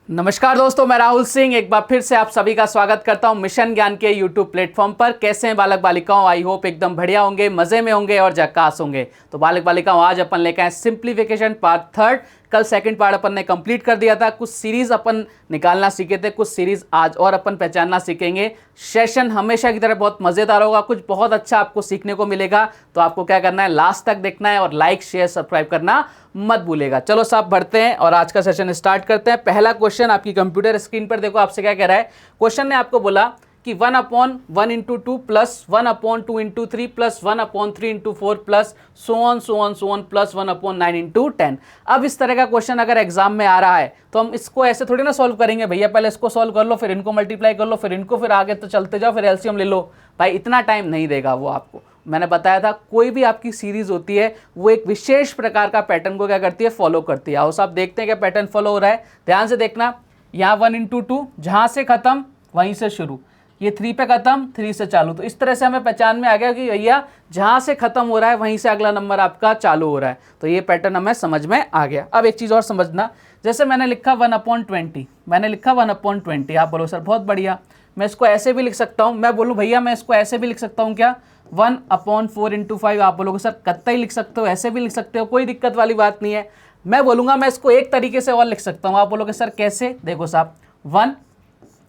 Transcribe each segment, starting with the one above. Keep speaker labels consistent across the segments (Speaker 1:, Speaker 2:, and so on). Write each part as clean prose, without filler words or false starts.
Speaker 1: नमस्कार दोस्तों, मैं राहुल सिंह एक बार फिर से आप सभी का स्वागत करता हूं मिशन ज्ञान के यूट्यूब प्लेटफॉर्म पर। कैसे हैं बालक बालिकाओं? आई होप एकदम बढ़िया होंगे, मजे में होंगे और झक्कास होंगे। तो बालक बालिकाओं, आज अपन लेकर आए सिंप्लीफिकेशन पार्ट थर्ड। कल सेकंड पार्ट अपन ने कंप्लीट कर दिया था। कुछ सीरीज अपन निकालना सीखे थे, कुछ सीरीज आज और अपन पहचानना सीखेंगे। सेशन हमेशा की तरह बहुत मजेदार होगा, कुछ बहुत अच्छा आपको सीखने को मिलेगा। तो आपको क्या करना है, लास्ट तक देखना है और लाइक शेयर सब्सक्राइब करना मत भूलेगा। चलो साहब बढ़ते हैं और आज का सेशन स्टार्ट करते हैं। पहला क्वेश्चन आपकी कंप्यूटर स्क्रीन पर देखो, आपसे क्या कह रहा है। क्वेश्चन ने आपको बोला कि 1/1 into 2 plus 1/2 into 3 plus 1/3 into 4 plus so on plus 1/9 into 10। अब इस तरह का क्वेश्चन अगर एग्जाम में आ रहा है तो हम इसको ऐसे थोड़ी ना सॉल्व करेंगे, भैया पहले इसको सॉल्व कर लो, फिर इनको मल्टीप्लाई कर लो, फिर इनको, फिर आगे तो चलते जाओ, फिर एलसीएम ले लो। भाई इतना टाइम नहीं देगा वो आपको। मैंने बताया था कोई भी आपकी सीरीज होती है वो एक विशेष प्रकार का पैटर्न को क्या करती है, फॉलो करती है। आओ साहब देखते हैं क्या पैटर्न फॉलो हो रहा है। ध्यान से देखना, यहाँ 1 इंटू 2 जहाँ से खत्म वहीं से शुरू, ये 3 पे खत्म 3 से चालू। तो इस तरह से हमें पहचान में आ गया कि भैया जहाँ से खत्म हो रहा है वहीं से अगला नंबर आपका चालू हो रहा है। तो ये पैटर्न हमें समझ में आ गया। अब एक चीज़ और समझना, जैसे मैंने लिखा 1/20, मैंने लिखा 1/20। आप बोलो सर बहुत बढ़िया, मैं इसको ऐसे भी लिख सकता हूँ। मैं बोलूँ भैया मैं इसको ऐसे भी लिख सकता हूँ क्या, 1/4 इंटू 5। आप बोलोगे सर कत्तई लिख सकते हो, ऐसे भी लिख सकते हो, कोई दिक्कत वाली बात नहीं है। मैं बोलूँगा मैं इसको एक तरीके से और लिख सकता हूँ। आप बोलोगे सर कैसे? देखो साहब, 1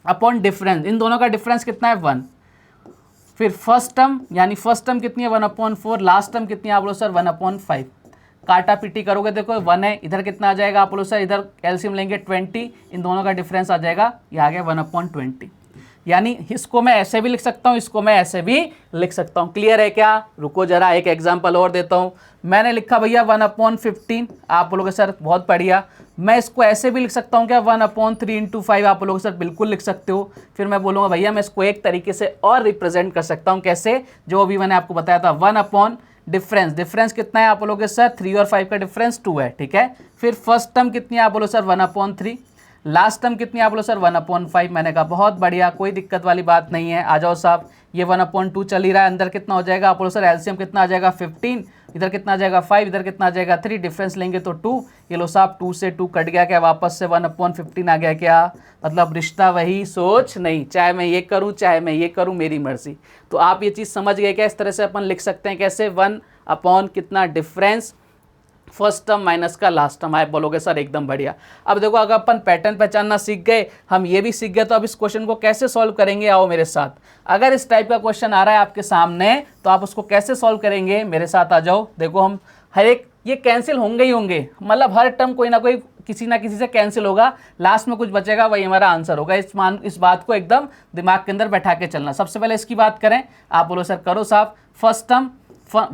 Speaker 1: अपॉन डिफरेंस, इन दोनों का डिफरेंस कितना है 1। फिर फर्स्ट टर्म, यानी फर्स्ट टर्म कितनी है 1/4, लास्ट टर्म कितनी है? आप बोलो सर 1/5। काटा पीटी करोगे देखो 1 है, इधर कितना आ जाएगा? आप बोलो सर इधर एलसीएम लेंगे 20, इन दोनों का डिफरेंस आ जाएगा, ये आ गया 1/20। यानी इसको मैं ऐसे भी लिख सकता हूँ, इसको मैं ऐसे भी लिख सकता हूँ। क्लियर है क्या? रुको जरा एक एग्जांपल और देता हूँ। मैंने लिखा भैया 1/15। आप बोलोगे सर बहुत बढ़िया, मैं इसको ऐसे भी लिख सकता हूँ क्या, 1/3 इंटू 5। आप बोलोगे सर बिल्कुल लिख सकते हो। फिर मैं बोलूँगा भैया मैं इसको एक तरीके से और रिप्रेजेंट कर सकता हूँ। कैसे? जो अभी मैंने आपको बताया था, 1 अपॉन डिफरेंस। डिफरेंस कितना है? आप बोलोगे सर 3 और 5 का डिफरेंस 2 है, ठीक है। फिर फर्स्ट टर्म कितनी है? आप बोलो सर 1/3। लास्ट टर्म कितनी है? आप बोलो सर 1/5। मैंने कहा बहुत बढ़िया, कोई दिक्कत वाली बात नहीं है। आ जाओ साहब, ये 1/2 चल ही रहा है, अंदर कितना हो जाएगा? आप बोलो सर एलसीएम कितना आ जाएगा 15, इधर कितना आ जाएगा 5, इधर कितना आ जाएगा 3, डिफरेंस लेंगे तो 2। ये लो साहब 2 से 2 कट गया क्या, वापस से 1/15 आ गया क्या? मतलब रिश्ता वही सोच नहीं, चाहे मैं ये करूँ चाहे मैं ये करूँ, मेरी मर्जी। तो आप ये चीज़ समझ गए क्या? इस तरह से अपन लिख सकते हैं कैसे, 1 अपॉन कितना डिफरेंस, फर्स्ट टर्म माइनस का लास्ट टर्म। आप बोलोगे सर एकदम बढ़िया। अब देखो अगर अपन पैटर्न पहचानना सीख गए, हम ये भी सीख गए, तो अब इस क्वेश्चन को कैसे सॉल्व करेंगे? आओ मेरे साथ। अगर इस टाइप का क्वेश्चन आ रहा है आपके सामने तो आप उसको कैसे सॉल्व करेंगे? मेरे साथ आ जाओ। देखो हम हर एक, ये कैंसिल होंगे ही होंगे, मतलब हर टर्म कोई ना कोई किसी ना किसी से कैंसिल होगा, लास्ट में कुछ बचेगा, वही हमारा आंसर होगा। इस बात को एकदम दिमाग के अंदर बैठा के चलना। सबसे पहले इसकी बात करें, आप बोलो सर करो साहब। फर्स्ट टर्म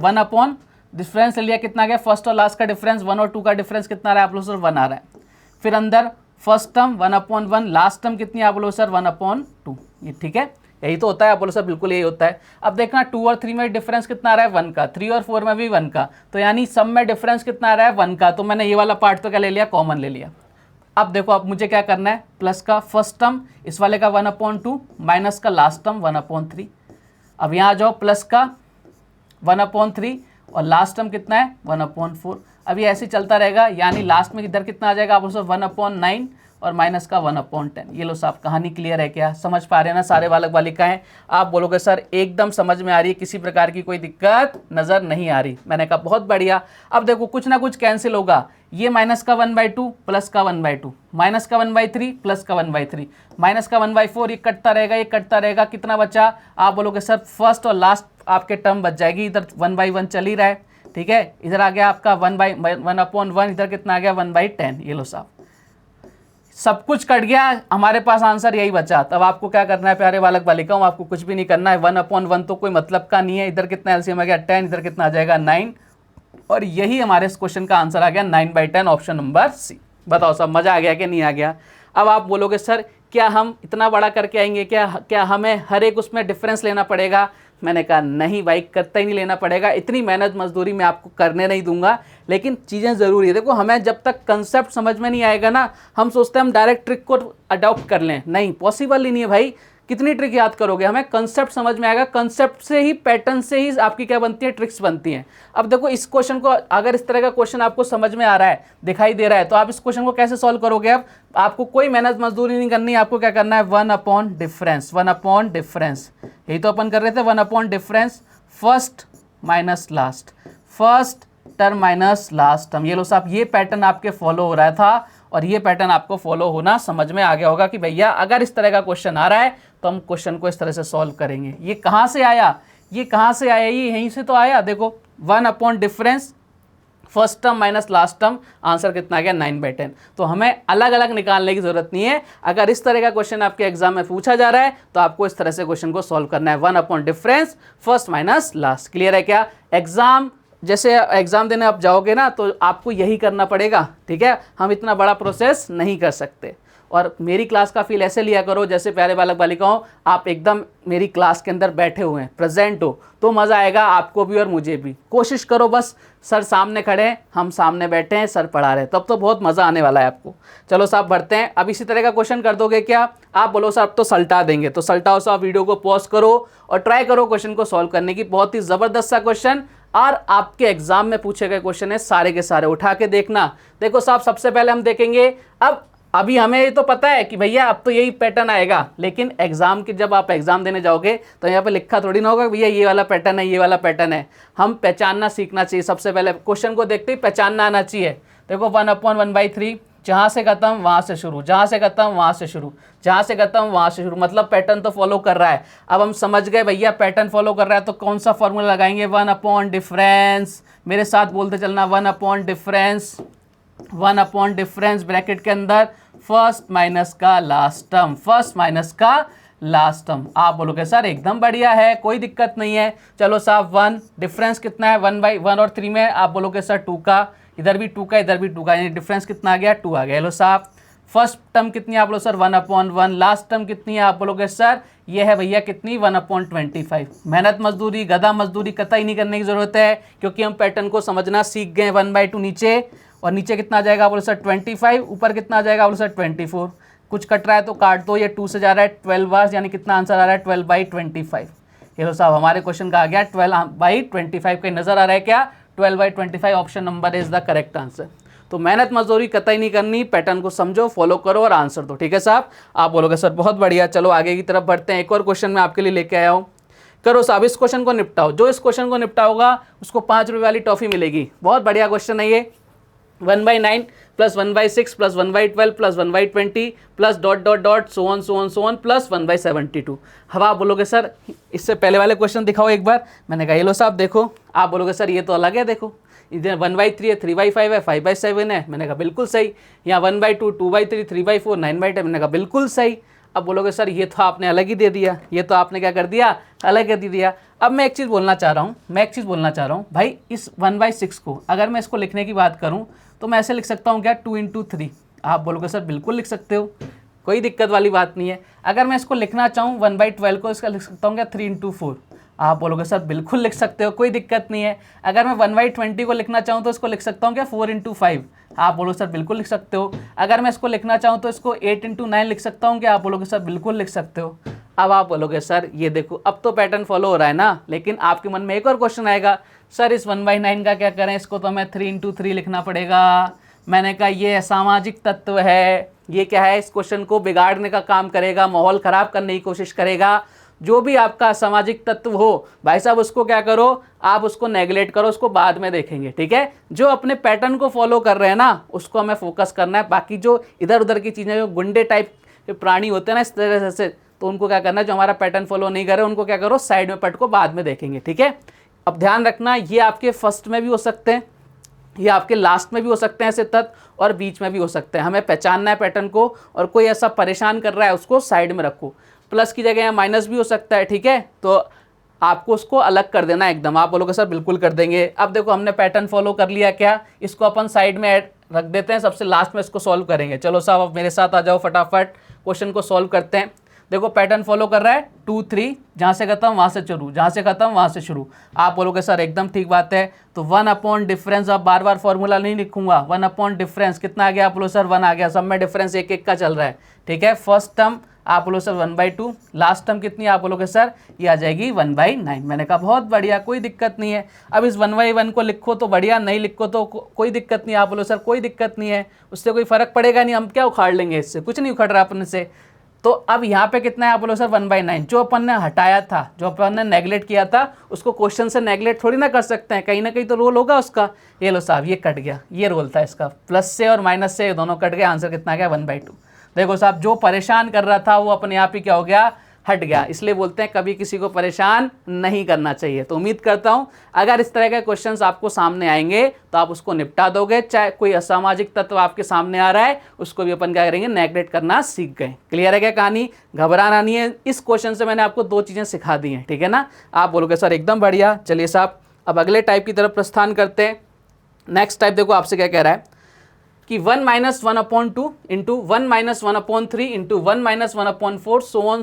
Speaker 1: 1 अपॉन डिफरेंस ले लिया, कितना गया? फर्स्ट और लास्ट का डिफरेंस, 1 और 2 का डिफरेंस कितना आ रहा है? आप लोग सर 1 आ रहा है। फिर अंदर फर्स्ट टर्म 1/1, लास्ट टर्म कितनी है? आप लोग सर 1/2। ये ठीक है, यही तो होता है। आप बोलो सर बिल्कुल यही होता है। अब देखना 2 और 3 में डिफरेंस कितना आ रहा है? 1 का। 3 और 4 में भी 1 का, तो यानी सब में डिफरेंस कितना आ रहा है? 1 का। तो मैंने ये वाला पार्ट तो क्या ले लिया, कॉमन ले लिया। अब देखो अब मुझे क्या करना है, प्लस का फर्स्ट टर्म इस वाले का 1/2 माइनस का लास्ट टर्म 1/3। अब यहाँ जाओ, प्लस का 1/3 और लास्ट टर्म कितना है 1/4। अब ये ऐसे चलता रहेगा, यानी लास्ट में इधर कितना आ जाएगा? आप उसको 1/9 और माइनस का 1/10। ये लो साहब, कहानी क्लियर है क्या? समझ पा रहे हैं ना सारे बालक बालिकाएं? आप बोलोगे सर एकदम समझ में आ रही है, किसी प्रकार की कोई दिक्कत नजर नहीं आ रही। मैंने कहा बहुत बढ़िया। अब देखो कुछ ना कुछ कैंसिल होगा, ये माइनस का 1/2 प्लस का 1/2, माइनस का 1/3 प्लस का 1/3, माइनस का 1/4, ये कटता रहेगा, ये कटता रहेगा। कितना बचा? आप बोलोगे सर फर्स्ट और लास्ट आपके टर्म बच जाएगी। इधर 1/1 चल ही रहा है, ठीक है। इधर आ गया आपका 1/1, इधर कितना आ गया 1/10। ये लो साहब, सब कुछ कट गया, हमारे पास आंसर यही बचा। तब आपको क्या करना है प्यारे बालक बालिकाओं? आपको कुछ भी नहीं करना है। 1/1 तो कोई मतलब का नहीं है। इधर कितना एलसीएम आ गया 10, इधर कितना आ जाएगा 9, और यही हमारे इस क्वेश्चन का आंसर आ गया 9/10, ऑप्शन नंबर सी। बताओ सब मजा आ गया कि नहीं आ गया? अब आप बोलोगे सर क्या हम इतना बड़ा करके आएंगे क्या हमें हर एक उसमें डिफरेंस लेना पड़ेगा? मैंने कहा नहीं भाई, कतई ही नहीं लेना पड़ेगा। इतनी मेहनत मजदूरी मैं आपको करने नहीं दूंगा, लेकिन चीज़ें ज़रूरी है। देखो हमें जब तक कंसेप्ट समझ में नहीं आएगा ना, हम सोचते हैं हम डायरेक्ट ट्रिक को अडॉप्ट कर लें, नहीं, पॉसिबल ही नहीं है भाई। कितनी ट्रिक याद करोगे, हमें कंसेप्ट समझ में आएगा, कंसेप्ट से ही, पैटर्न से ही आपकी क्या बनती है, ट्रिक्स बनती हैं। अब देखो इस क्वेश्चन को, अगर इस तरह का क्वेश्चन आपको समझ में आ रहा है, दिखाई दे रहा है, तो आप इस क्वेश्चन को कैसे सॉल्व करोगे। अब आपको कोई मेहनत मजदूरी नहीं करनी है, आपको क्या करना है, 1 अपॉन डिफरेंस, 1 अपॉन डिफरेंस, यही तो अपन कर रहे थे, 1 upon difference first minus last, first term minus last term. ये लो साहब, ये पैटर्न आपके फॉलो हो रहा था और ये पैटर्न आपको फॉलो होना समझ में आ गया होगा कि भैया अगर इस तरह का क्वेश्चन आ रहा है तो हम क्वेश्चन को इस तरह से सॉल्व करेंगे। ये कहाँ से आया, ये कहाँ से आया, ये यहीं से तो आया। देखो 1 upon difference first term minus last term, answer कितना आ गया, 9/10। तो हमें अलग अलग निकालने की जरूरत नहीं है। अगर इस तरह का क्वेश्चन आपके एग्जाम में पूछा जा रहा है तो आपको इस तरह से क्वेश्चन को सॉल्व करना है, 1 upon difference first minus last. Clear है क्या। एग्जाम, जैसे एग्जाम देने आप जाओगे ना तो आपको यही करना पड़ेगा, ठीक है। हम इतना बड़ा प्रोसेस नहीं कर सकते। और मेरी क्लास का फील ऐसे लिया करो जैसे प्यारे बालक बालिकाओं आप एकदम मेरी क्लास के अंदर बैठे हुए हैं, प्रेजेंट हो, तो मज़ा आएगा आपको भी और मुझे भी। कोशिश करो बस, सर सामने खड़े हैं, हम सामने बैठे हैं, सर पढ़ा रहे हैं, तब तो बहुत मज़ा आने वाला है आपको। चलो साहब बढ़ते हैं। अब इसी तरह का क्वेश्चन कर दोगे क्या, आप बोलो साहब तो सल्टा देंगे, तो सल्टाओ साहब, वीडियो को पॉज करो और ट्राई करो क्वेश्चन को सॉल्व करने की। बहुत ही ज़बरदस्त सा क्वेश्चन और आपके एग्जाम में पूछे गए क्वेश्चन है, सारे के सारे उठा के देखना। देखो साहब सबसे पहले हम देखेंगे, अभी हमें ये तो पता है कि भैया अब तो यही पैटर्न आएगा, लेकिन एग्जाम की जब आप एग्जाम देने जाओगे तो यहाँ पे लिखा थोड़ी ना होगा भैया ये वाला पैटर्न है, ये वाला पैटर्न है। हम पहचानना सीखना चाहिए, सबसे पहले क्वेश्चन को देखते ही पहचानना आना चाहिए। देखो 1 अपॉन 1/3, जहाँ से खत्म वहाँ से शुरू, जहाँ से खत्म वहाँ से शुरू, जहाँ से खत्म वहाँ से शुरू, मतलब पैटर्न तो फॉलो कर रहा है। अब हम समझ गए भैया पैटर्न फॉलो कर रहा है तो कौन सा फॉर्मूला लगाएंगे, 1 अपॉन डिफरेंस। मेरे साथ बोलते चलना, 1 upon difference, 1 upon difference bracket के अंदर फर्स्ट माइनस का लास्ट टर्म, फर्स्ट माइनस का लास्ट टर्म। आप बोलोगे सर एकदम बढ़िया है, कोई दिक्कत नहीं है। चलो साहब 1 डिफरेंस कितना है, 1/1 और 3 में, आप बोलोगे सर 2 का, इधर भी 2 का, इधर भी 2 का, यानी डिफरेंस कितना आ गया, 2 आ गया। हेलो साहब फर्स्ट टर्म कितनी है, आप बोलो सर 1 अपॉन 1, लास्ट टर्म कितनी है, आप बोलोगे सर ये है भैया कितनी, 1 अपॉन 25। मेहनत मजदूरी, गधा मजदूरी कतई नहीं करने की जरूरत है, क्योंकि हम पैटर्न को समझना सीख गए। 1/2 नीचे, और नीचे कितना आ जाएगा, बोलो सर 25, ऊपर कितना आ जाएगा, बोलो सर 24। कुछ कट रहा है तो काट दो, ये 2 से जा रहा है 12 बार, यानी कितना आंसर आ रहा है, 12/25। ये लो साहब हमारे क्वेश्चन का आ गया 12/25। का नजर आ रहा है क्या, 12/25 option number is the correct answer. तो मेहनत मजदूरी कतई नहीं करनी, पैटर्न को समझो, फॉलो करो और आंसर दो, ठीक है साहब। आप बोलोगे सर बहुत बढ़िया, चलो आगे की तरफ बढ़ते हैं। एक और क्वेश्चन मैं आपके लिए लेके आया हूँ, करो साहब इस क्वेश्चन को निपटाओ। जो इस क्वेश्चन को निपटाओगा उसको 5 रुपये वाली टॉफी मिलेगी। बहुत बढ़िया क्वेश्चन है ये। 1/9 plus 1/6 plus 1/12 plus 1/20 plus dot dot dot so on plus 1/72। अब आप बोलोगे सर इससे पहले वाले क्वेश्चन दिखाओ एक बार। मैंने कहा ये लो साहब देखो। आप बोलोगे सर ये तो अलग है, देखो इधर 1/3 है, 3/5 है, 5/7 है। मैंने कहा बिल्कुल सही। यहाँ 1/2, 2/3, 3/4, 9/10। मैंने कहा बिल्कुल सही। अब बोलोगे सर ये तो आपने अलग ही दे दिया, ये तो आपने क्या कर दिया, अलग कर दिया। अब मैं एक चीज़ बोलना चाह रहा हूँ, भाई इस 1/6 को अगर मैं इसको लिखने की बात करूँ तो मैं ऐसे लिख सकता हूँ क्या, 2 × 3। आप बोलोगे सर बिल्कुल लिख सकते हो, कोई दिक्कत वाली बात नहीं है। अगर मैं इसको लिखना चाहूँ 1/12 को, इसका लिख सकता हूँ क्या, 3 × 4। आप बोलोगे सर बिल्कुल लिख सकते हो, कोई दिक्कत नहीं है। अगर मैं 1/20 को लिखना चाहूँ तो इसको लिख सकता हूँ क्या, 4 × 5। आप बोलो सर बिल्कुल लिख सकते हो। अगर मैं इसको लिखना चाहूँ तो इसको 8 × 9 लिख सकता हूँ क्या, आप बोलोगे सर बिल्कुल लिख सकते हो। अब आप बोलोगे सर ये देखो अब तो पैटर्न फॉलो हो रहा है ना, लेकिन आपके मन में एक और क्वेश्चन आएगा, सर इस 1/9 का क्या करें, इसको तो हमें 3 × 3 लिखना पड़ेगा। मैंने कहा ये असामाजिक तत्व है, ये क्या है, इस क्वेश्चन को बिगाड़ने का काम करेगा, माहौल ख़राब करने की कोशिश करेगा। जो भी आपका असामाजिक तत्व हो भाई साहब उसको क्या करो, आप उसको नेगलेक्ट करो, उसको बाद में देखेंगे, ठीक है। जो अपने पैटर्न को फॉलो कर रहे हैं ना उसको हमें फोकस करना है। बाकी जो इधर उधर की चीज़ें, जो गुंडे टाइप के प्राणी होते हैं ना इस तरह से, तो उनको क्या करना है, जो हमारा पैटर्न फॉलो नहीं कर रहे उनको क्या करो, साइड में पट को बाद में देखेंगे, ठीक है। अब ध्यान रखना ये आपके फर्स्ट में भी हो सकते हैं, ये आपके लास्ट में भी हो सकते हैं ऐसे तत्व, और बीच में भी हो सकते हैं। हमें पहचानना है पैटर्न को, और कोई ऐसा परेशान कर रहा है उसको साइड में रखो। प्लस की जगह यहाँ माइनस भी हो सकता है, ठीक है, तो आपको उसको अलग कर देना एकदम। आप बोलोगे सर बिल्कुल कर देंगे। अब देखो हमने पैटर्न फॉलो कर लिया क्या, इसको अपन साइड में रख देते हैं, सबसे लास्ट में इसको सॉल्व करेंगे। चलो साहब अब मेरे साथ आ जाओ, फटाफट क्वेश्चन को सॉल्व करते हैं। देखो पैटर्न फॉलो कर रहा है 2 3, जहाँ से खत्म वहाँ से शुरू, जहाँ से खत्म वहाँ से शुरू। आप बोलोगे सर एकदम ठीक बात है, तो 1 अपॉन डिफरेंस, अब बार बार फॉर्मूला नहीं लिखूंगा। 1 अपॉन डिफरेंस कितना आ गया, आप बोलो सर 1 आ गया। सब में डिफरेंस एक एक का चल रहा है, ठीक है। फर्स्ट टर्म आप बोलो सर 1/2, लास्ट टर्म कितनी आप बोलोगे सर ये आ जाएगी 1/9। मैंने कहा बहुत बढ़िया, कोई दिक्कत नहीं है। अब इस 1/1 को लिखो तो बढ़िया, नहीं लिखो तो कोई दिक्कत नहीं। आप बोलो सर कोई दिक्कत नहीं है, उससे कोई फर्क पड़ेगा नहीं, हम क्या उखाड़ लेंगे, इससे कुछ नहीं उखड़ रहा अपने से। तो अब यहाँ पे कितना है आप बोलो सर 1/9, जो अपन ने हटाया था, जो अपन ने नेगलेक्ट किया था, उसको क्वेश्चन से नेगलेक्ट थोड़ी ना कर सकते हैं, कहीं ना कहीं तो रोल होगा उसका। ये लो साहब ये कट गया, ये रोल था इसका, प्लस से और माइनस से दोनों कट गया, आंसर कितना गया 1/2। देखो साहब जो परेशान कर रहा था वो अपने आप ही क्या हो गया, हट गया। इसलिए बोलते हैं कभी किसी को परेशान नहीं करना चाहिए। तो उम्मीद करता हूं अगर इस तरह के क्वेश्चंस आपको सामने आएंगे तो आप उसको निपटा दोगे। चाहे कोई असामाजिक तत्व आपके सामने आ रहा है उसको भी अपन क्या करेंगे, नेगलेक्ट करना सीख गए। क्लियर है क्या कहानी, घबराना नहीं है। इस क्वेश्चन से मैंने आपको 2 चीजें सिखा दी हैं, ठीक है ना। आप बोलोगे सर एकदम बढ़िया। चलिए साहब अब अगले टाइप की तरफ प्रस्थान करते हैं। नेक्स्ट टाइप देखो आपसे क्या कह रहा है कि 1 - 1/2 इंटू 1 - 1/3 इंटू 1 - 1/4 सो ऑन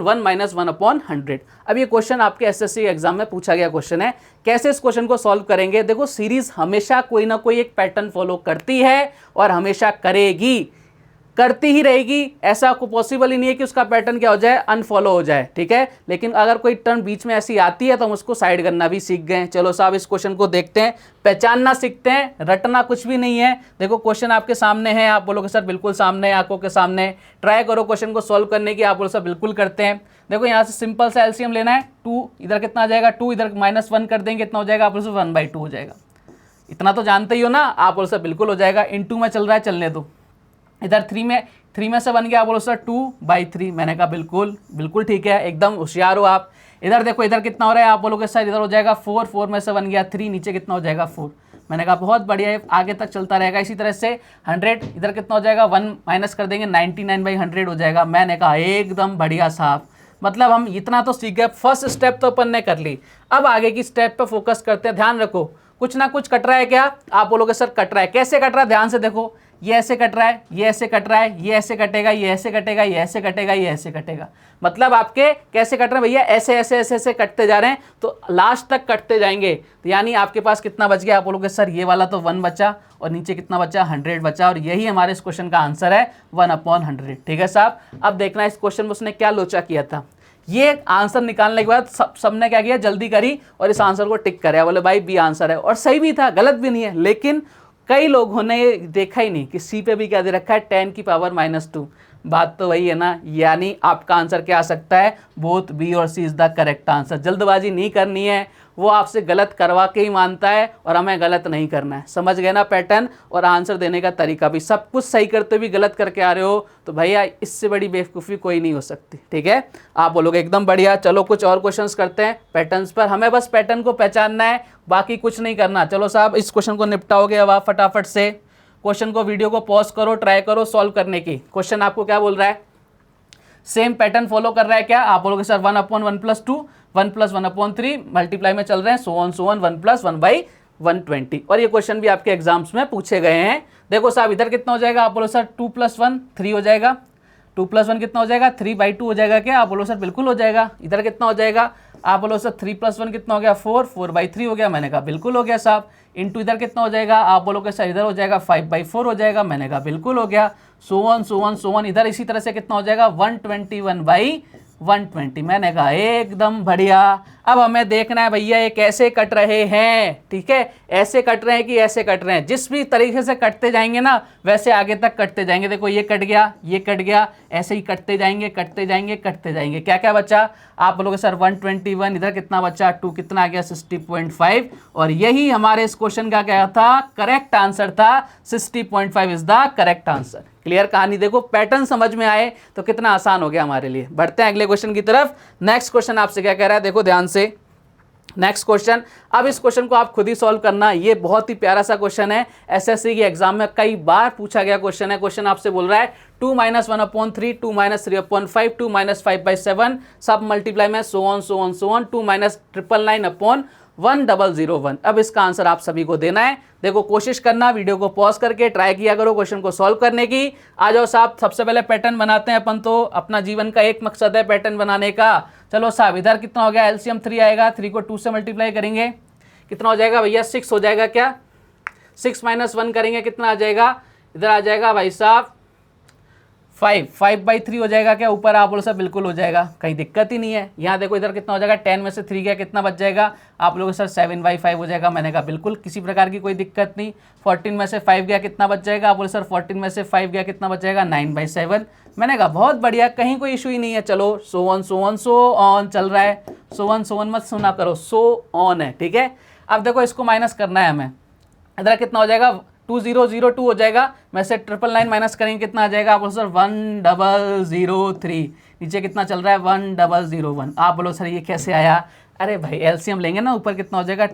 Speaker 1: 1 - 1/100। अब ये क्वेश्चन आपके एसएससी एग्जाम में पूछा गया क्वेश्चन है। कैसे इस क्वेश्चन को सॉल्व करेंगे, देखो सीरीज हमेशा कोई ना कोई एक पैटर्न फॉलो करती है और हमेशा करेगी, करती ही रहेगी। ऐसा को पॉसिबल ही नहीं है कि उसका पैटर्न क्या हो जाए, अनफॉलो हो जाए, ठीक है। लेकिन अगर कोई टर्म बीच में ऐसी आती है तो हम उसको साइड करना भी सीख गए। चलो साहब इस क्वेश्चन को देखते हैं, पहचानना सीखते हैं, रटना कुछ भी नहीं है। देखो क्वेश्चन आपके सामने है, आप बोलोगे सर बिल्कुल सामने है, आंखों के सामने। ट्राई करो क्वेश्चन को सॉल्व करने की, आप बोलो सर बिल्कुल करते हैं। देखो यहाँ से सिंपल सा एलसीएम लेना है, 2 इधर कितना आ जाएगा, 2 इधर -1 कर देंगे, कितना हो जाएगा, आप बोलो सर 1/2 हो जाएगा। इतना तो जानते ही हो ना, आप बोलो सर बिल्कुल हो जाएगा। इनटू में चल रहा है, चलने दो। इधर 3 में से बन गया, आप बोलो सर 2/3। मैंने कहा बिल्कुल बिल्कुल ठीक है, एकदम होशियार हो आप। इधर देखो इधर कितना हो रहा है, आप बोलोगे सर इधर हो जाएगा 4 में से बन गया 3, नीचे कितना हो जाएगा 4। मैंने कहा बहुत बढ़िया है, आगे तक चलता रहेगा इसी तरह से। 100 इधर कितना हो जाएगा, 1 माइनस कर देंगे, 99/100 हो जाएगा। मैंने कहा एकदम बढ़िया साहब, मतलब हम इतना तो सीख गए। फर्स्ट स्टेप तो अपन ने कर ली, अब आगे की स्टेप पर फोकस करते हैं। ध्यान रखो कुछ ना कुछ कट रहा है क्या, आप बोलोगे सर कट रहा है। कैसे कट रहा है, ध्यान से देखो, ये ऐसे कट रहा है, ये ऐसे कट रहा है, ये ऐसे कटेगा, ये ऐसे कटेगा, ये ऐसे कटेगा, ये ऐसे कटेगा। मतलब आपके कैसे कट रहे हैं भैया, ऐसे ऐसे ऐसे ऐसे कटते जा रहे हैं, तो लास्ट तक कटते जाएंगे। तो यानी आपके पास कितना बच गया, आप बोलोगे सर ये वाला तो 1 बचा और नीचे कितना बचा, 100 बचा। और यही हमारे इस क्वेश्चन का आंसर है 1/100। ठीक है साहब, अब देखना इस क्वेश्चन में उसने क्या लोचा किया था। ये आंसर निकालने के बाद सबने क्या किया, जल्दी करी और इस आंसर को टिक करे, बोले भाई बी आंसर है। और सही भी था, गलत भी नहीं है। लेकिन कई लोगों ने ये देखा ही नहीं कि सी पे भी क्या दे रखा है, 10 की पावर -2। बात तो वही है ना, यानी आपका आंसर क्या आ सकता है, बोथ बी और सी इज द करेक्ट आंसर। जल्दबाजी नहीं करनी है, वो आपसे गलत करवा के ही मानता है और हमें गलत नहीं करना है। समझ गए ना पैटर्न और आंसर देने का तरीका भी। सब कुछ सही करते भी गलत करके आ रहे हो तो भैया इससे बड़ी बेवकूफ़ी कोई नहीं हो सकती। ठीक है, आप बोलोगे एकदम बढ़िया। चलो कुछ और क्वेश्चंस करते हैं पैटर्न्स पर। हमें बस पैटर्न को पहचानना है, बाकी कुछ नहीं करना। चलो साहब इस क्वेश्चन को निपटाओगे अब आप फटाफट से। क्वेश्चन को, वीडियो को पॉज करो, ट्राई करो सॉल्व करने की। क्वेश्चन आपको क्या बोल रहा है, सेम पैटर्न फॉलो कर रहा है क्या, आप बोलोगे सर 1/1 + 2, 1 + 1/3 मल्टीप्लाई में चल रहे हैं, सो ऑन 1 + 1/120। और ये क्वेश्चन भी आपके एग्जाम्स में पूछे गए हैं। देखो साहब इधर कितना हो जाएगा, आप बोलो सर 2 + 1 3 हो जाएगा। 2 + 1 कितना हो जाएगा, 3/2 हो जाएगा क्या, आप बोलो सर बिल्कुल हो जाएगा। इधर कितना हो जाएगा, आप बोलो सर 3 + 1 कितना हो गया, 4/3 हो गया। मैंने कहा बिल्कुल हो गया साहब। इंटू इधर कितना हो जाएगा, आप बोलोगे सर इधर हो जाएगा 5/4 हो जाएगा। मैंने कहा बिल्कुल हो गया। सो ऑन इधर इसी तरह से कितना हो जाएगा, 121/120। मैंने कहा एकदम बढ़िया। अब हमें देखना है भैया ये कैसे कट रहे हैं। ठीक है, ऐसे कट रहे हैं कि ऐसे कट रहे हैं। जिस भी तरीके से कटते जाएंगे ना वैसे आगे तक कटते जाएंगे। देखो ये कट गया, ये कट गया, ऐसे ही कटते जाएंगे करते जाएंगे करते जाएंगे। क्या क्या बचा, आप बोलोगे सर 121, इधर कितना बचा 2, कितना आ गया 60.5। और यही हमारे इस क्वेश्चन का क्या था, करेक्ट आंसर था। 60.5 is the correct answer. Clear कहानी, देखो पैटर्न समझ में आए तो कितना आसान हो गया हमारे लिए। बढ़ते हैं अगले क्वेश्चन की तरफ। नेक्स्ट क्वेश्चन आपसे क्या कह रहा है, देखो ध्यान से। नेक्स्ट क्वेश्चन, अब इस क्वेश्चन को आप खुद ही सॉल्व करना। ये बहुत ही प्यारा सा क्वेश्चन है, एसएससी के एग्जाम में कई बार पूछा गया क्वेश्चन है। क्वेश्चन आपसे बोल रहा है 2 - 1/3, 2 - 3/5, 2 - 5/7 सब मल्टीप्लाई में सो ऑन 2 - 999/1001। अब इसका आंसर आप सभी को देना है। देखो कोशिश करना, वीडियो को पॉज करके ट्राई किया करो क्वेश्चन को सॉल्व करने की। आ जाओ साहब, सबसे पहले पैटर्न बनाते हैं अपन। तो अपना जीवन का एक मकसद है पैटर्न बनाने का। चलो साहब इधर कितना हो गया, एलसीएम 3 आएगा, 3 को 2 से मल्टीप्लाई करेंगे, कितना हो जाएगा भैया 6 हो जाएगा क्या। 6 - 1 करेंगे, कितना आ जाएगा, इधर आ जाएगा भाई साहब 5/3 हो जाएगा क्या ऊपर? आप बोलो सर बिल्कुल हो जाएगा, कहीं दिक्कत ही नहीं है। यहाँ देखो इधर कितना हो जाएगा, 10 में से 3 गया कितना बच जाएगा? आप लोगों सर 7/5 हो जाएगा। मैंने कहा बिल्कुल किसी प्रकार की कोई दिक्कत नहीं। 14 में से 5 गया कितना बच जाएगा? आप बोले सर 14 में से 5 गया कितना बच जाएगा? 9/7। मैंने कहा बहुत बढ़िया, कहीं कोई इशू ही नहीं है। चलो सो ऑन चल रहा है, सो ऑन मत सुना करो, सो ऑन है, ठीक है। अब देखो इसको माइनस करना है हमें, इधर कितना हो जाएगा? 2002 हो जाएगा। मैं से 999 माइनस करेंगे कितना आ जाएगा? आप बोलो सर 1003। नीचे कितना चल रहा है? 1001। आप बोलो सर ये कैसे आया? अरे भाई एलसीएम लेंगे ना, ऊपर कितना हो जाएगा?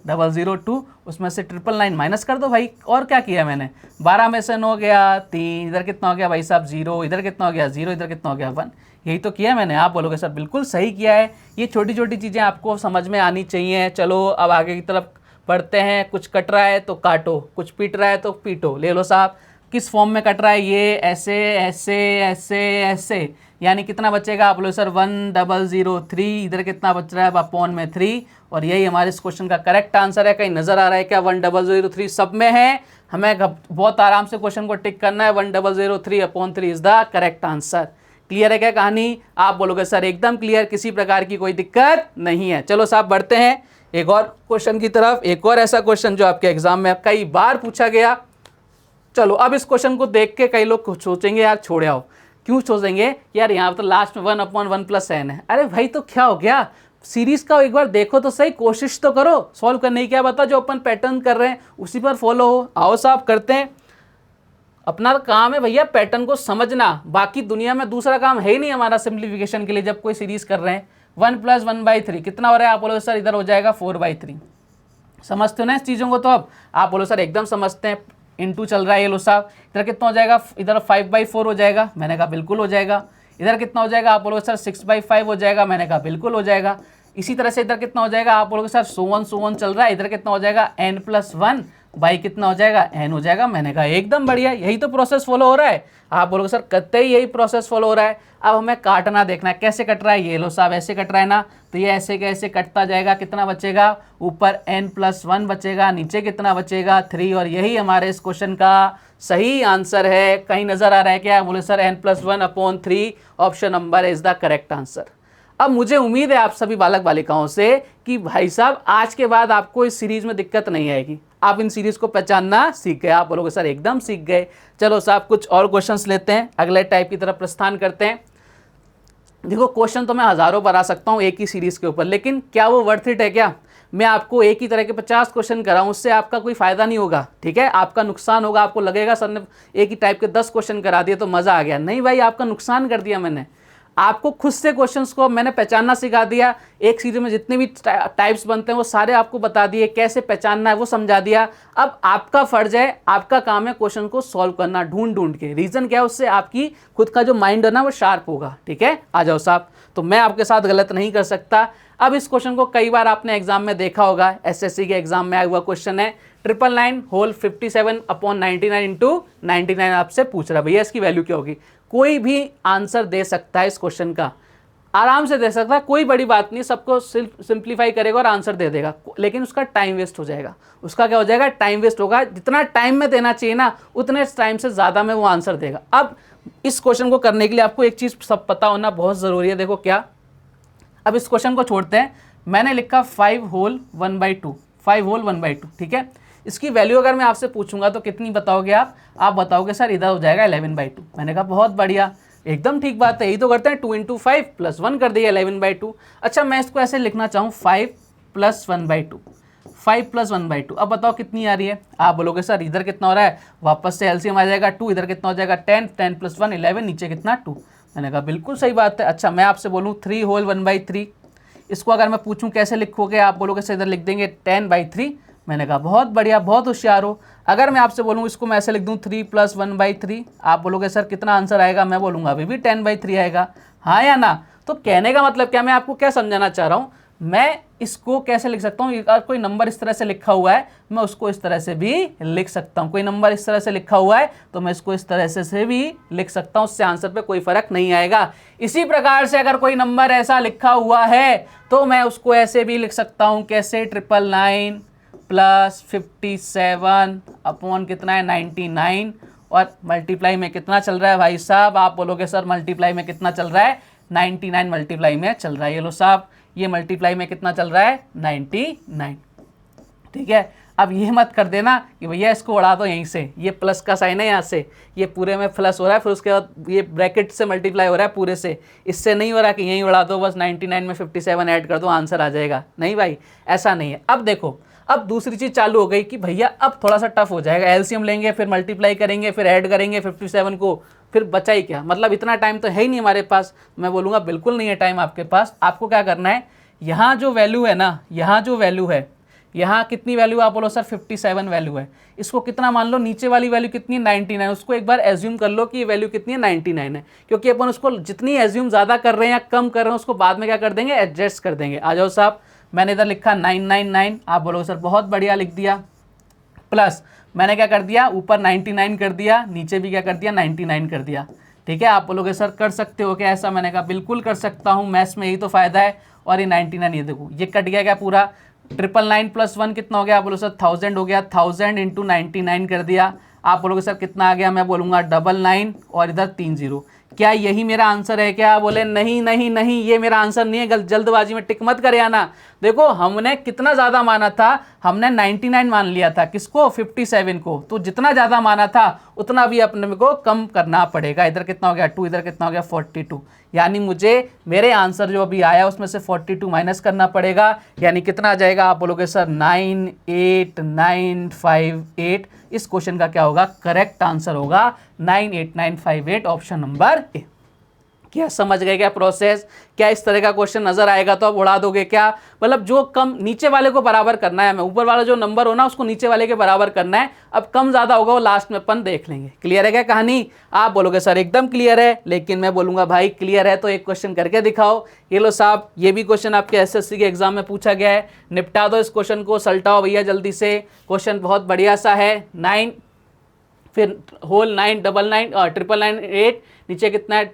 Speaker 1: 2002, उसमें से 999 माइनस कर दो भाई। और क्या किया मैंने? 12 में से 9 गया 3, इधर कितना हो गया भाई साहब 0, इधर कितना हो गया 0, इधर कितना हो गया 1। यही तो किया मैंने। आप बोलोगे सर बिल्कुल सही किया है। ये छोटी छोटी चीज़ें आपको समझ में आनी चाहिए। चलो अब आगे की तरफ बढ़ते हैं। कुछ कट रहा है तो काटो, कुछ पीट रहा है तो पीटो। ले लो साहब, किस फॉर्म में कट रहा है ये? ऐसे ऐसे ऐसे ऐसे, यानी कितना बचेगा? आप बोलो सर 1003। इधर कितना बच रहा है? अपॉन में 3। और यही हमारे इस क्वेश्चन का करेक्ट आंसर है। कहीं नजर आ रहा है क्या? 1003 सब में है। हमें बहुत आराम से क्वेश्चन को टिक करना है। 1003/3 is the correct answer. Clear है क्या कहानी? आप बोलोगे सर एकदम क्लियर, किसी प्रकार की कोई दिक्कत नहीं है। चलो साहब बढ़ते हैं एक और क्वेश्चन की तरफ। एक और ऐसा क्वेश्चन जो आपके एग्जाम में कई बार पूछा गया। चलो अब इस क्वेश्चन को देख के कई लोग सोचेंगे यार छोड़ आओ। क्यों सोचेंगे यार? यहाँ पर तो लास्ट में 1/1 + n है। अरे भाई तो क्या हो गया? सीरीज का एक बार देखो तो सही, कोशिश तो करो सॉल्व करने की। क्या बता, जो अपन पैटर्न कर रहे हैं उसी पर फॉलो हो। आओ साहब करते हैं। अपना काम है भैया पैटर्न को समझना, बाकी दुनिया में दूसरा काम है ही नहीं हमारा सिंप्लीफिकेशन के लिए। जब कोई सीरीज कर रहे हैं 1 + 1/3 कितना हो रहा है? आप बोलो सर इधर हो जाएगा 4/3। समझते हो ना इस चीज़ों को? तो अब आप बोलो सर एकदम समझते हैं। इनटू चल रहा है ये लो साहब, इधर कितना हो जाएगा? इधर 5/4 हो जाएगा। मैंने कहा बिल्कुल हो जाएगा। इधर कितना हो जाएगा? आप बोलोगे सर 6/5 हो जाएगा। मैंने कहा बिल्कुल हो जाएगा। इसी तरह से इधर कितना हो जाएगा? आप बोलोगे सर सो ऑन चल रहा है। इधर कितना हो जाएगा? n+1 बाई कितना हो जाएगा? n हो जाएगा। मैंने कहा एकदम बढ़िया, यही तो प्रोसेस फॉलो हो रहा है। आप बोलोगे सर कतई यही प्रोसेस फॉलो हो रहा है। अब हमें काटना देखना है कैसे कट रहा है। ये लो साहब ऐसे कट रहा है ना, तो ये ऐसे कैसे कटता जाएगा। कितना बचेगा? ऊपर n+1 बचेगा, नीचे कितना बचेगा? 3। और यही हमारे इस क्वेश्चन का सही आंसर है। कहीं नजर आ रहा है क्या? बोले sir n+1/3 option number is the correct answer. अब मुझे उम्मीद है आप सभी बालक बालिकाओं से कि भाई साहब आज के बाद आपको इस सीरीज में दिक्कत नहीं आएगी। आप इन सीरीज को पहचानना सीख गए। आप बोलोगे सर एकदम सीख गए। चलो साहब कुछ और क्वेश्चंस लेते हैं, अगले टाइप की तरफ प्रस्थान करते हैं। देखो क्वेश्चन तो मैं हज़ारों बना सकता हूँ एक ही सीरीज के ऊपर, लेकिन क्या वो वर्थ इट है क्या? मैं आपको एक ही तरह के 50 क्वेश्चन कराऊं, उससे आपका कोई फ़ायदा नहीं होगा, ठीक है। आपका नुकसान होगा। आपको लगेगा सर ने एक ही टाइप के 10 क्वेश्चन करा दिए तो मज़ा आ गया। नहीं भाई, आपका नुकसान कर दिया मैंने। आपको खुद से क्वेश्चंस को मैंने पहचानना सिखा दिया। एक सीरीज में जितने भी टाइप्स बनते हैं वो सारे आपको बता दिए, कैसे पहचानना है वो समझा दिया। अब आपका फर्ज है, आपका काम है क्वेश्चन को सॉल्व करना ढूंढ ढूंढ के। रीज़न क्या है? उससे आपकी खुद का जो माइंड है ना वो शार्प होगा, ठीक है। आ जाओ साहब, तो मैं आपके साथ गलत नहीं कर सकता। अब इस क्वेश्चन को कई बार आपने एग्जाम में देखा होगा, एसएससी के एग्जाम में आया हुआ क्वेश्चन है। 999 होल 57/99 इंटू 99 आपसे पूछ रहा है भैया इसकी वैल्यू क्या होगी। कोई भी आंसर दे सकता है इस क्वेश्चन का, आराम से दे सकता है, कोई बड़ी बात नहीं। सबको सिंप्लीफाई करेगा और आंसर दे देगा, लेकिन उसका टाइम वेस्ट हो जाएगा। उसका क्या हो जाएगा? टाइम वेस्ट होगा। जितना टाइम में देना चाहिए ना उतने टाइम से ज़्यादा में वो आंसर देगा। अब इस क्वेश्चन को करने के लिए आपको एक चीज़ सब पता होना बहुत ज़रूरी है। देखो क्या, अब इस क्वेश्चन को छोड़ते हैं। मैंने लिखा 5 होल 1/2, 5 होल 1/2, ठीक है। इसकी वैल्यू अगर मैं आपसे पूछूंगा तो कितनी बताओगे आप बताओगे सर इधर हो जाएगा 11/2। मैंने कहा बहुत बढ़िया, एकदम ठीक बात है, यही तो करते हैं। 2 × 5 + 1 कर दिया 11/2। अच्छा मैं इसको ऐसे लिखना चाहूँ 5 + 1/2, 5 + 1/2। अब बताओ कितनी आ रही है? आप बोलोगे सर इधर कितना हो रहा है? वापस से एलसीएम आ जाएगा 2, इधर कितना हो जाएगा 10, 10 + 1 11, नीचे कितना 2। मैंने कहा बिल्कुल सही बात है। अच्छा मैं आपसे बोलूँ 3 होल 1/3, इसको अगर मैं पूछूं कैसे लिखोगे? आप बोलोगे सर इधर लिख देंगे 10/3। मैंने कहा बहुत बढ़िया, बहुत होशियार हो। अगर मैं आपसे बोलूं इसको मैं ऐसे लिख दूं 3 + 1/3, आप बोलोगे सर कितना आंसर आएगा? मैं बोलूँगा अभी भी 10/3 आएगा, हाँ या ना? तो कहने का मतलब क्या, मैं आपको क्या समझाना चाह रहा हूँ, मैं इसको कैसे लिख सकता हूँ? अगर कोई नंबर इस तरह से लिखा हुआ है मैं उसको इस तरह से भी लिख सकता हूँ। कोई नंबर इस तरह से लिखा हुआ है तो मैं इसको इस तरह से भी लिख सकता हूँ। उससे आंसर पे कोई फर्क नहीं आएगा। इसी प्रकार से अगर कोई नंबर ऐसा लिखा हुआ है तो मैं उसको ऐसे भी लिख सकता हूँ। कैसे? 999 + 57 अपॉन कितना है 99, और मल्टीप्लाई में कितना चल रहा है भाई साहब, आप बोलोगे सर मल्टीप्लाई में कितना चल रहा है, 99 मल्टीप्लाई में चल रहा है। ये लो साहब, ये मल्टीप्लाई में कितना चल रहा है, 99। ठीक है, अब ये मत कर देना कि भैया इसको उड़ा दो यहीं से, ये प्लस का साइन है यहाँ से, ये पूरे में प्लस हो रहा है, फिर उसके बाद ये ब्रैकेट से मल्टीप्लाई हो रहा है पूरे से, इससे नहीं हो रहा कि यहीं उड़ा दो, बस 99 में 57 ऐड कर दो आंसर आ जाएगा। नहीं भाई, ऐसा नहीं है। अब देखो, अब दूसरी चीज़ चालू हो गई कि भैया अब थोड़ा सा टफ हो जाएगा, एलसीएम लेंगे, फिर मल्टीप्लाई करेंगे, फिर ऐड करेंगे 57 को, फिर बचा ही क्या, मतलब इतना टाइम तो है ही नहीं हमारे पास। मैं बोलूँगा बिल्कुल नहीं है टाइम आपके पास। आपको क्या करना है, यहाँ जो वैल्यू है ना, यहाँ जो वैल्यू है, यहाँ कितनी वैल्यू, आप बोलो सर 57 वैल्यू है, इसको कितना मान लो, नीचे वाली वैल्यू कितनी है, 99, उसको एक बार एज्यूम कर लो कि ये वैल्यू कितनी है, 99 है, क्योंकि अपन उसको जितनी एज्यूम ज़्यादा कर रहे हैं या कम कर रहे हैं उसको बाद में क्या कर देंगे, एडजस्ट कर देंगे। आ जाओ साहब, मैंने इधर लिखा 999, आप बोलोगे सर बहुत बढ़िया लिख दिया, प्लस मैंने क्या कर दिया, ऊपर 99 कर दिया, नीचे भी क्या कर दिया, 99 कर दिया। ठीक है, आप बोलोगे सर कर सकते हो क्या ऐसा, मैंने कहा बिल्कुल कर सकता हूँ, मैथ्स में यही तो फ़ायदा है। और ये 99, ये देखो ये कट गया क्या पूरा, 999 + 1 कितना हो गया, आप बोलो सर 1000 हो गया, 1000 × 99 कर दिया। आप बोलोगे सर कितना आ गया, मैं बोलूँगा 99 और इधर 3 0। क्या यही मेरा आंसर है क्या, बोले नहीं नहीं नहीं, ये मेरा आंसर नहीं है, जल्दबाजी में टिक मत करे आना। देखो हमने कितना ज़्यादा माना था, हमने 99 मान लिया था, किसको, 57 को, तो जितना ज़्यादा माना था उतना भी अपने को कम करना पड़ेगा। इधर कितना हो गया 2, इधर कितना हो गया 42, यानी मुझे मेरे आंसर जो अभी आया उसमें से 42 माइनस करना पड़ेगा, यानी कितना आ जाएगा, आप बोलोगे सर 98958। इस क्वेश्चन का क्या होगा, करेक्ट आंसर होगा 98958, ऑप्शन नंबर ए। क्या समझ गए क्या प्रोसेस, क्या इस तरह का क्वेश्चन नजर आएगा तो आप उड़ा दोगे क्या, मतलब जो कम नीचे वाले को बराबर करना है हमें, ऊपर वाला जो नंबर हो ना उसको नीचे वाले के बराबर करना है, अब कम ज्यादा होगा वो लास्ट में अपन देख लेंगे। क्लियर है क्या कहानी, आप बोलोगे सर एकदम क्लियर है, लेकिन मैं बोलूंगा भाई क्लियर है तो एक क्वेश्चन करके दिखाओ। ये लो साहब, ये भी क्वेश्चन आपके एसएससी के एग्जाम में पूछा गया है, निपटा दो इस क्वेश्चन को, सलटाओ भैया जल्दी से, क्वेश्चन बहुत बढ़िया सा है। 9 फिर होल 9 99 999 नीचे कितना है,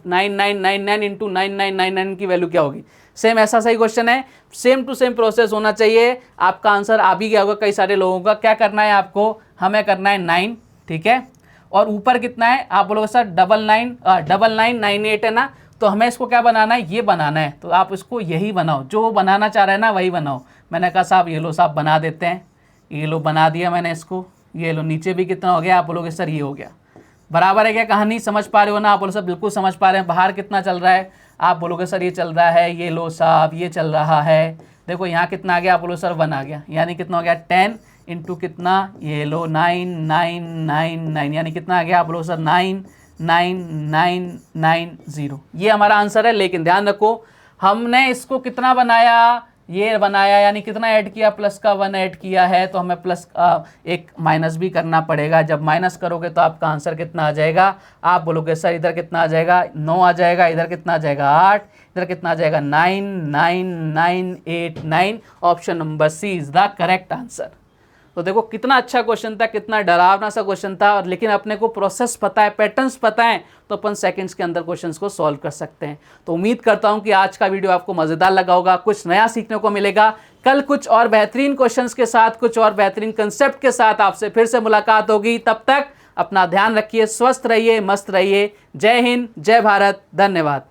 Speaker 1: 9999 × 9999 की वैल्यू क्या होगी, सेम ऐसा सही क्वेश्चन है, सेम टू सेम प्रोसेस होना चाहिए। आपका आंसर आ भी गया होगा कई सारे लोगों का। क्या करना है आपको, हमें करना है 9, ठीक है, और ऊपर कितना है, आप बोलोगे सर 9998 है ना, तो हमें इसको क्या बनाना है, ये बनाना है, तो आप इसको यही बनाओ, जो बनाना चाह रहे हैं ना वही बनाओ। मैंने कहा साहब ये लो साहब बना देते हैं, ये लो बना दिया मैंने इसको, ये लो नीचे भी कितना हो गया, आप बोलोगे सर ये हो गया, बराबर है क्या कहानी, समझ पा रहे हो ना, आप बोलो सर बिल्कुल समझ पा रहे हैं। बाहर कितना चल रहा है, आप बोलोगे सर ये चल रहा है, ये लो साहब ये चल रहा है, देखो यहाँ कितना आ गया, आप बोलो सर 1 आ गया, यानी कितना हो गया 10 × कितना, ये लो 9999, यानी कितना आ गया, आप बोलो सर 99990, ये हमारा आंसर है। लेकिन ध्यान रखो हमने इसको कितना बनाया, ये बनाया, यानी कितना ऐड किया, प्लस का 1 ऐड किया है, तो हमें प्लस एक माइनस भी करना पड़ेगा। जब माइनस करोगे तो आपका आंसर कितना आ जाएगा, आप बोलोगे सर इधर कितना आ जाएगा, 9 आ जाएगा, इधर कितना आ जाएगा 8, इधर कितना आ जाएगा 99989, option number C is the correct answer. तो देखो कितना अच्छा क्वेश्चन था, कितना डरावना सा क्वेश्चन था, और लेकिन अपने को प्रोसेस पता है, पैटर्न्स पता है, तो अपन सेकंड्स के अंदर क्वेश्चंस को सॉल्व कर सकते हैं। तो उम्मीद करता हूं कि आज का वीडियो आपको मज़ेदार लगा होगा, कुछ नया सीखने को मिलेगा। कल कुछ और बेहतरीन क्वेश्चंस के साथ, कुछ और बेहतरीन कंसेप्ट के साथ आपसे फिर से मुलाकात होगी। तब तक अपना ध्यान रखिए, स्वस्थ रहिए, मस्त रहिए। जय हिंद, जय भारत, धन्यवाद।